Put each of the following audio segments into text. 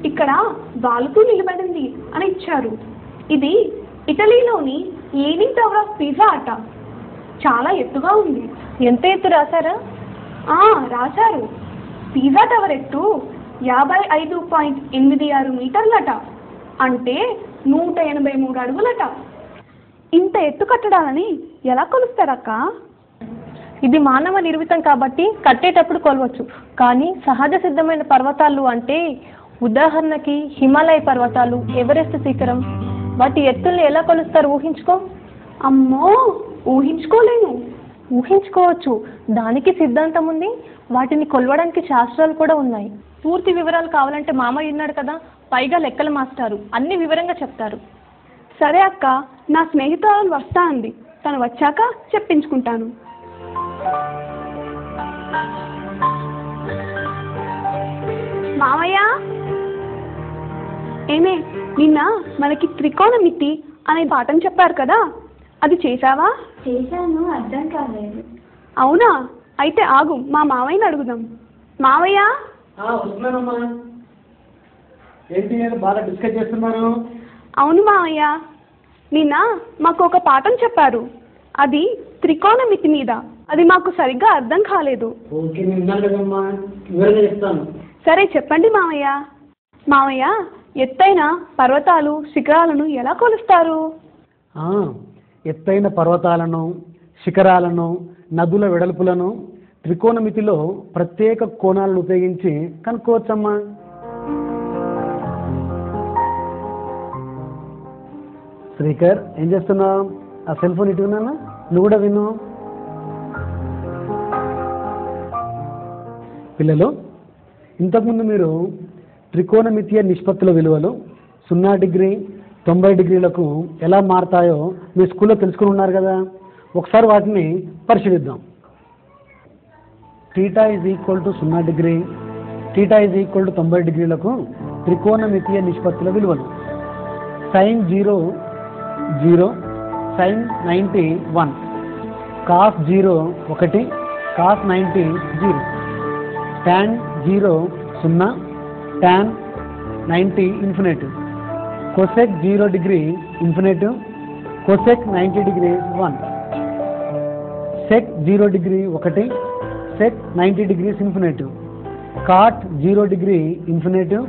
ఇక్కడ వాలుతూ నిలబడింది అని ఇచ్చారు. ఇది ఇటలీలోని లీనింగ్ టవర్ ఆఫ్ పిజా అట. చాలా ఎత్తుగా ఉంది. ఎంత ఎత్తు రాశారా? రాశారు. పిజా టవర్ ఎత్తు 55.86 మీటర్లట. అంటే 183 అడుగులట. ఇంత ఎత్తు కట్టడాలని ఎలా కొలుస్తారక్క? ఇది మానవ నిర్మితం కాబట్టి కట్టేటప్పుడు కొలవచ్చు. కానీ సహజ సిద్ధమైన పర్వతాలు అంటే ఉదాహరణకి హిమాలయ పర్వతాలు, ఎవరెస్ట్ శిఖరం, వాటి ఎత్తుల్ని ఎలా కొలుస్తారు ఊహించుకో. అమ్మో, ఊహించుకోలేను. ఊహించుకోవచ్చు, దానికి సిద్ధాంతం ఉంది. వాటిని కొలవడానికి శాస్త్రాలు కూడా ఉన్నాయి. పూర్తి వివరాలు కావాలంటే మామయ్య ఉన్నాడు కదా, పైగా లెక్కల మాస్టారు, అన్ని వివరంగా చెప్తారు. సరే అక్క, నా స్నేహితురాలు వస్తా అంది. తను వచ్చాక చెప్పించుకుంటాను. మామయ్య, ఏమే, నిన్న మనకి త్రికోణమితి అనే పాఠం చెప్పారు కదా, అది చేసావా? చేశాను, అర్థం కాలేదు. అవునా? అయితే ఆగు, మా మామయ్యని అడుగుదాం. మామయ్య. ఏంటి బాగా డిస్కస్ చేస్తున్నారు? అవును మామయ్య, నిన్న మాకు ఒక పాఠం చెప్పారు. అది త్రికోణమితి మీద. అది మాకు సరిగ్గా అర్థం కాలేదు. సరే చెప్పండి మామయ్య. మామయ్య, ఎత్తైన పర్వతాలు, శిఖరాలను ఎలా కొలుస్తారు? ఎత్తైన పర్వతాలను, శిఖరాలను, నదుల వెడల్పులను త్రికోణమితిలో ప్రత్యేక కోణాలను ఉపయోగించి కనుక్కోవచ్చమ్మా. శ్రీకర్, ఏం చేస్తున్నావు? ఆ సెల్ ఫోన్ ఇటు విన్నానా? నువ్వు కూడా విను. పిల్లలు, ఇంతకుముందు మీరు త్రికోణమితీయ నిష్పత్తుల విలువలు 0 డిగ్రీ 90 డిగ్రీలకు ఎలా మారుతాయో మీ స్కూల్లో తెలుసుకుని ఉన్నారు కదా. ఒకసారి వాటిని పరిశీలిద్దాం. θ = 0 డిగ్రీ, θ = 90 డిగ్రీలకు త్రికోణమితీయ నిష్పత్తుల విలువలు. sin 0 0, sin 90 1, cos 0 1, cos 90 0, tan 0 0, tan 90 infinity, cosec 0 degree infinity, cosec 90 degree 1, sec 0 degree 1, sec 90 degrees infinity, cot 0 degree infinity,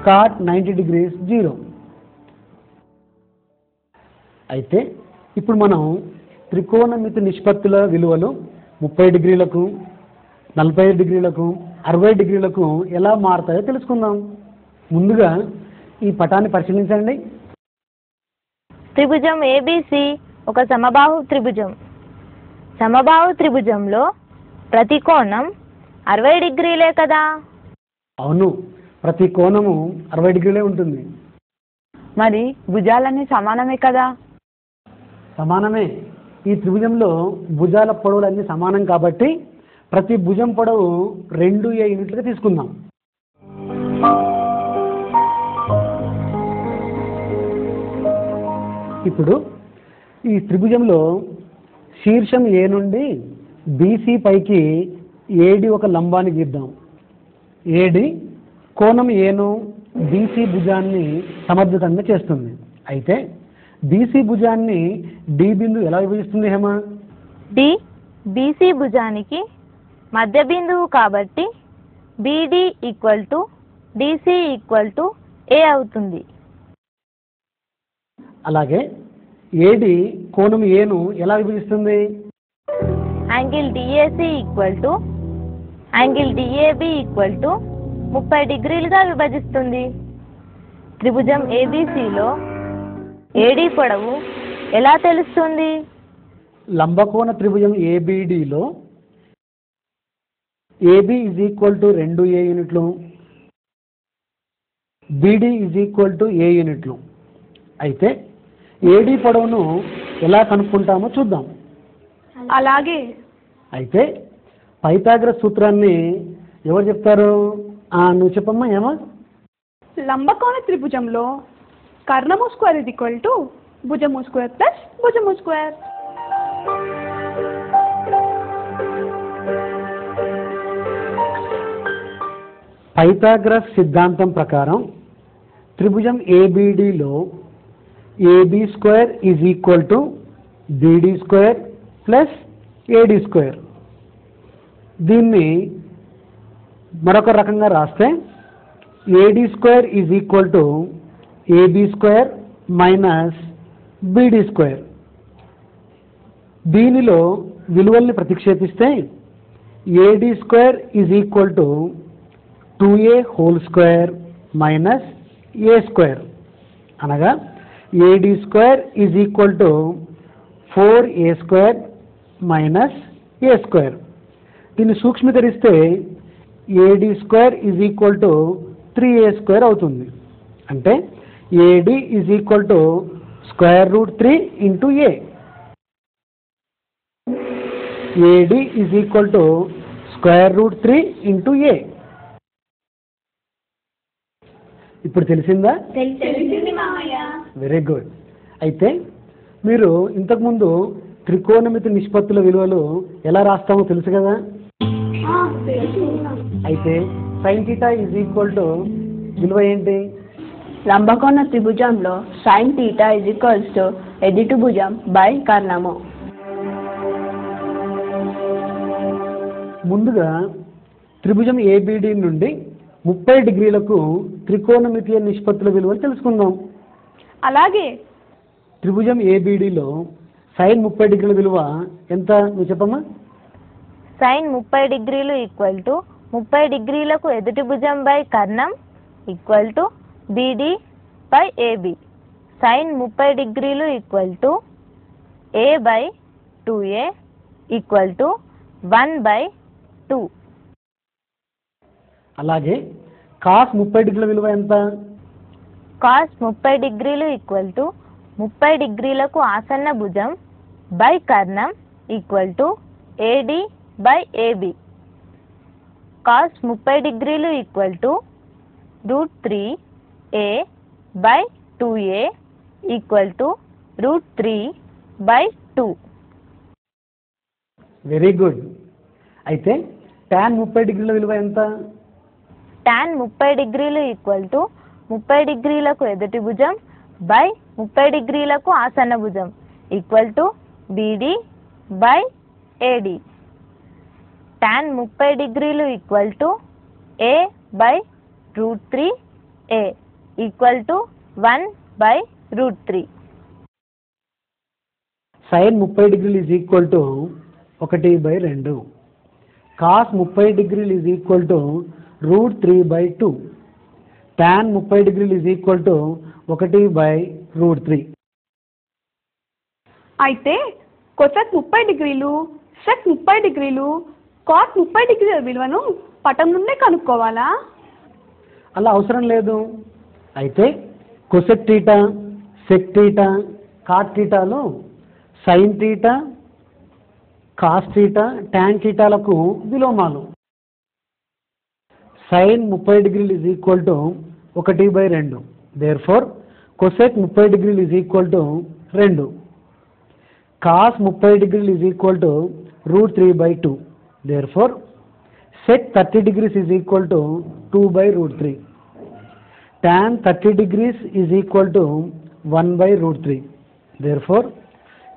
cot 90 degrees 0. అయితే ఇప్పుడు మనం త్రికోణమితి నిష్పత్తుల విలువలు 30 డిగ్రీలకు, 45 డిగ్రీలకు, 60 డిగ్రీలకు ఎలా మారుతాయో తెలుసుకుందాం. ముందుగా ఈ పటాన్ని పరిశీలించండి. త్రిభుజం ఏబిసి ఒక సమబాహు త్రిభుజం. సమబాహు త్రిభుజంలో ప్రతి కోణం 60 డిగ్రీలే కదా? అవును, ప్రతి కోణము 60 డిగ్రీలే ఉంటుంది. మరి భుజాలన్నీ సమానమే కదా? సమానమే. ఈ త్రిభుజంలో భుజాల పొడవులన్నీ సమానం కాబట్టి ప్రతి భుజం పొడవు 2a యూనిట్లుగా తీసుకుందాం. ఇప్పుడు ఈ త్రిభుజంలో శీర్షం ఏ నుండి బీసీ పైకి ఏడి ఒక లంబాన్ని గీద్దాం. ఏడి కోణం ఏను బీసీ భుజాన్ని సమర్థితంగా చేస్తుంది. అయితే బీసీ భుజాన్ని డి బిందువు ఎలా విభజిస్తుంది హేమ? డి బీసీ భుజానికి మధ్య బిందువు కాబట్టి బీడి = డిసి = ఏ అవుతుంది. అలాగే ఏడి కోణం ఏను ఎలా విభజిస్తుంది? యాంగిల్ డిఏసి యాంగిల్ డిఏబి 30 డిగ్రీలుగా విభజిస్తుంది. త్రిభుజం ఏబిసిలో ఏడి పొడవు ఎలా తెలుస్తుంది? లంబకోణ త్రిభుజం ఏబిడిలో AB is equal to 2a యూనిట్లు, BD is equal to A యూనిట్లు. అయితే ఏడీ పొడవును ఎలా కనుక్కుంటామో చూద్దాం. అలాగే. అయితే పైథాగరస్ సూత్రాన్ని ఎవరు చెప్తారు? నువ్వు చెప్పమ్మా. ఏమా? లంబకోణ త్రిభుజంలో కర్ణము స్క్వేర్ ఇజ్ ఈక్వల్ టు భుజము స్క్వేర్ ప్లస్ భుజము స్క్వేర్. పైథాగరస్ సిద్ధాంతం ప్రకారం త్రిభుజం ఏబిడిలో AB square is equal to BD square plus AD square. దీన్ని మరొక రకంగా రాస్తే AD square is equal to AB square minus BD square. దీనిలో విలువల్ని ప్రతిక్షేపిస్తే AD square is equal to 2a whole square minus A square, అనగా AD square is equal to 4a square minus A square. దీన్ని సూక్ష్మీకరిస్తే AD square is equal to 3a square అవుతుంది. అంటే AD is equal to √3 into A. AD is equal to √3 into A. ఇప్పుడు తెలిసిందా? తెలిసింది మామయ్య. Very good. అయితే మీరు ఇంతకుముందు త్రికోణమితి నిష్పత్తుల విలువలు ఎలా రాస్తామో తెలుసు కదా? అయితే sine theta is equal to విలువ ఏంటి? లంబకోణ త్రిభుజంలో sine theta is equals to ఎదుటి భుజం బై కర్ణము. ముందుగా త్రిభుజం ఏబిడి నుండి 30 డిగ్రీలకు త్రికోణమితీయ నిష్పత్తుల విలువలు తెలుసుకుందాం. అలాగే. త్రిభుజం ఏబిడిలో సైన్ 30 డిగ్రీల విలువ ఎంత? నువ్వు చెప్పమ్మా. సైన్ 30 డిగ్రీలు ఈక్వల్ టు 30 డిగ్రీలకు ఎదుటి భుజం బై కర్ణం equal to BD by AB. Sine 30 డిగ్రీలు equal to A by 2a equal to 1/2. అలాగే కాస్ 30 డిగ్రీల విలువ ఎంత? కాస్ 30 డిగ్రీలు ఈక్వల్ టు 30 డిగ్రీలకు ఆసన్న భుజం బై కర్ణం equal to AD by AB. Cos 30 డిగ్రీలు equal to √3a by 2a equal to √3/2. Very good. అయితే tan 30 డిగ్రీల విలువ ఎంత? tan 30 డిగ్రీలు ఈక్వల్ టు 30 డిగ్రీలకు ఎదుటి భుజం బై 30 డిగ్రీలకు ఆసన్న భుజం equal to BD by AD. tan 30 డిగ్రీలు equal to A by √3a equal to 1/√3. Sine 30 డిగ్రీలు ఈజ్ ఈక్వల్ టు 1/2. కాస్ 30 డిగ్రీలు ఈజ్ ఈక్వల్ టు √3/2. tan 30 డిగ్రీలు ఈజ్ ఈక్వల్ టు 1/√3. అయితే కొసెక్ 30 డిగ్రీలు, సెక్ 30 డిగ్రీలు, కాట్ 30 డిగ్రీల విలువను పటం నుండే కనుక్కోవాలా? అలా అవసరం లేదు. అయితే cosec theta, sec theta, cot థీటాలో sine theta, cos theta, tan థీటాలకు విలోమాలు. సైన్ 30 డిగ్రీలు is equal to 1/2. Therefore cosec 30 డిగ్రీలు ఈజ్ ఈక్వల్ టు 2. కాస్ 30 డిగ్రీలు is equal to √3/2. Therefore sec 30 degrees is equal to 2/√3. tan 30 degrees is equal to 1/√3. Therefore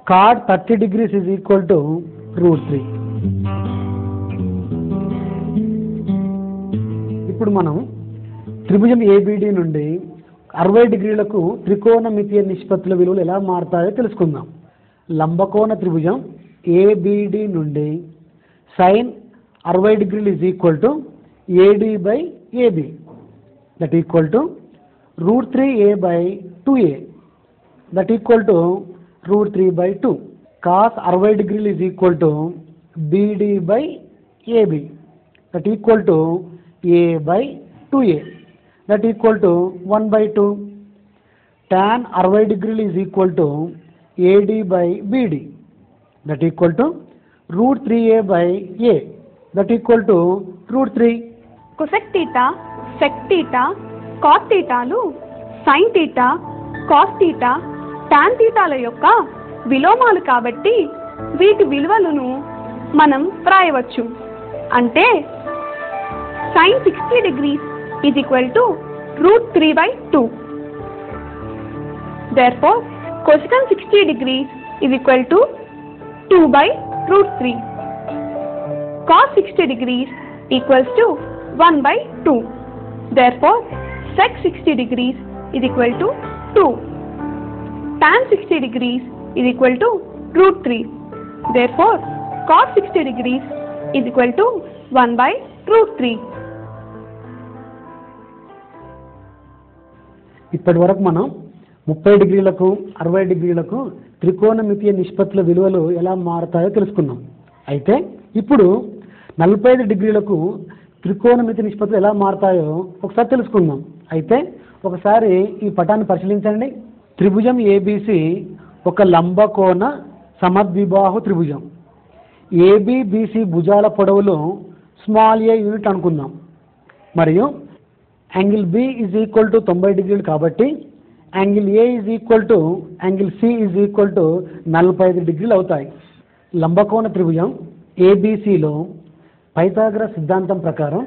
cot 30 degrees is equal to √3. ఇప్పుడు మనం త్రిభుజం ABD నుండి 60 డిగ్రీలకు త్రికోణమితీయ నిష్పత్తుల విలువలు ఎలా మారుతాయో తెలుసుకుందాం. లంబకోణ త్రిభుజం ఏబిడి నుండి సైన్ 60 డిగ్రీలు is equal to AD by AB, that equal to √3a/2a, that equal to √3/2. Cos 60 డిగ్రీలు is equal to BD by AB, that equal to a/2a that equal to 1/2. tan 60 degrees is equal to AD/BD that equal to √3a/a that equal to √3. Cosec theta, sec theta, cot థీటాలు sine theta, cos theta, tan థీటాల యొక్క విలోమాలు కాబట్టి వీటి విలువలను మనం వ్రాయవచ్చు. అంటే sin 60 degrees is equal to √3/2. Therefore, cosecant 60 degrees is equal to 2/√3. Cos 60 degrees equals to 1/2. Therefore, sec 60 degrees is equal to 2. Tan 60 degrees is equal to √3. Therefore, cos 60 degrees is equal to 1/√3. ఇప్పటి వరకు మనం 30 డిగ్రీలకు 60 డిగ్రీలకు త్రికోణమితీయ నిష్పత్తుల విలువలు ఎలా మారతాయో తెలుసుకున్నాం. అయితే ఇప్పుడు 45 డిగ్రీలకు త్రికోణమితి నిష్పత్తులు ఎలా మారతాయో ఒకసారి తెలుసుకుందాం. అయితే ఒకసారి ఈ పటాన్ని పరిశీలించండి. త్రిభుజం ఏబిసి ఒక లంబకోణ సమద్విబాహు త్రిభుజం. ఏబిబిసి భుజాల పొడవులు స్మాల్ ఏ యూనిట్ అనుకుందాం. మరియు angle B is equal to 90 డిగ్రీలు కాబట్టి angle A is equal to angle C is equal to 45 డిగ్రీలు అవుతాయి. లంబకోణ త్రిభుజం ఏబిసిలో పైథాగరస్ సిద్ధాంతం ప్రకారం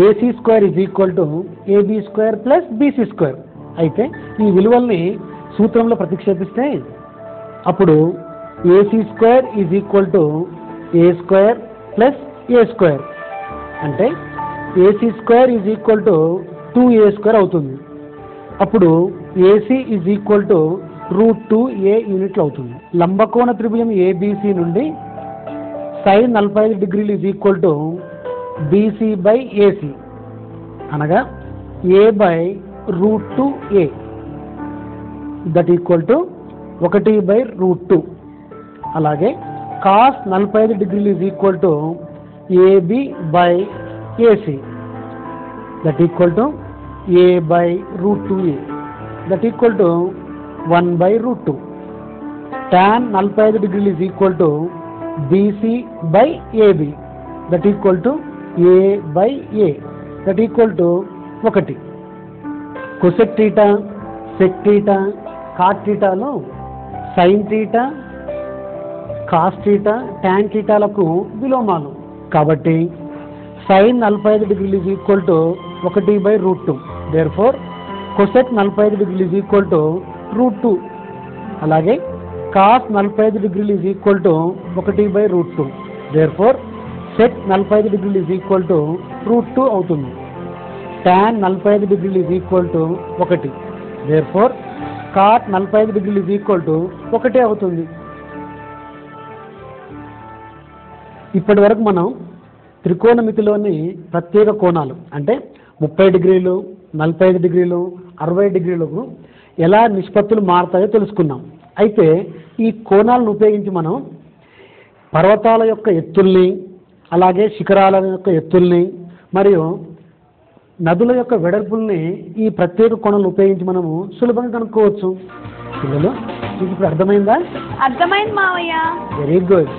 AC square is equal to AB square plus BC square. అయితే ఈ విలువల్ని సూత్రంలో ప్రతిక్షేపిస్తే అప్పుడు AC square is equal to A square plus A square అంటే AC square is equal to 2a square అవుతుంది. అప్పుడు AC is equal to √2a యూనిట్లు అవుతుంది. లంబకోణ త్రిభుజం ఏబిసి నుండి sin 45 డిగ్రీలు ఈజ్ ఈక్వల్ టు BC/AC అనగా a/√2a దట్ ఈక్వల్ టు 1/√2. అలాగే cos 45 డిగ్రీలు is equal to AB/AC that equal to a/√2a that equal to 1/√2. tan 45 డిగ్రీలు is equal to BC/AB that equal to a/a that equal to 1. Cosec theta, sec theta, cot థీటాలు sine theta, cos theta, tan థీటాలకు విలోమాలు కాబట్టి sin 45 డిగ్రీలు is equal to 1/√2. Therefore cosec 45 డిగ్రీలు is equal to √2. అలాగే cos 45 డిగ్రీలు is equal to 1/√2. Therefore sec 45 డిగ్రీలు is equal to √2 అవుతుంది. tan 45 డిగ్రీలు is equal to 1. Therefore cot 45 డిగ్రీలు ఈజ్ ఈక్వల్ టు 1 అవుతుంది. ఇప్పటి వరకు మనం త్రికోణమితిలోని ప్రత్యేక కోణాలు అంటే 30 డిగ్రీలు, 45 డిగ్రీలు, 60 డిగ్రీలకు ఎలా నిష్పత్తులు మారుతాయో తెలుసుకున్నాం. అయితే ఈ కోణాలను ఉపయోగించి మనం పర్వతాల యొక్క ఎత్తుల్ని, అలాగే శిఖరాల యొక్క ఎత్తుల్ని మరియు నదుల యొక్క వెడల్పుల్ని ఈ ప్రత్యేక కోణాలను ఉపయోగించి మనము సులభంగా కనుక్కోవచ్చు. పిల్లలు మీకు ఇప్పుడు అర్థమైందా? అర్థమైంది మావయ్య. Very good.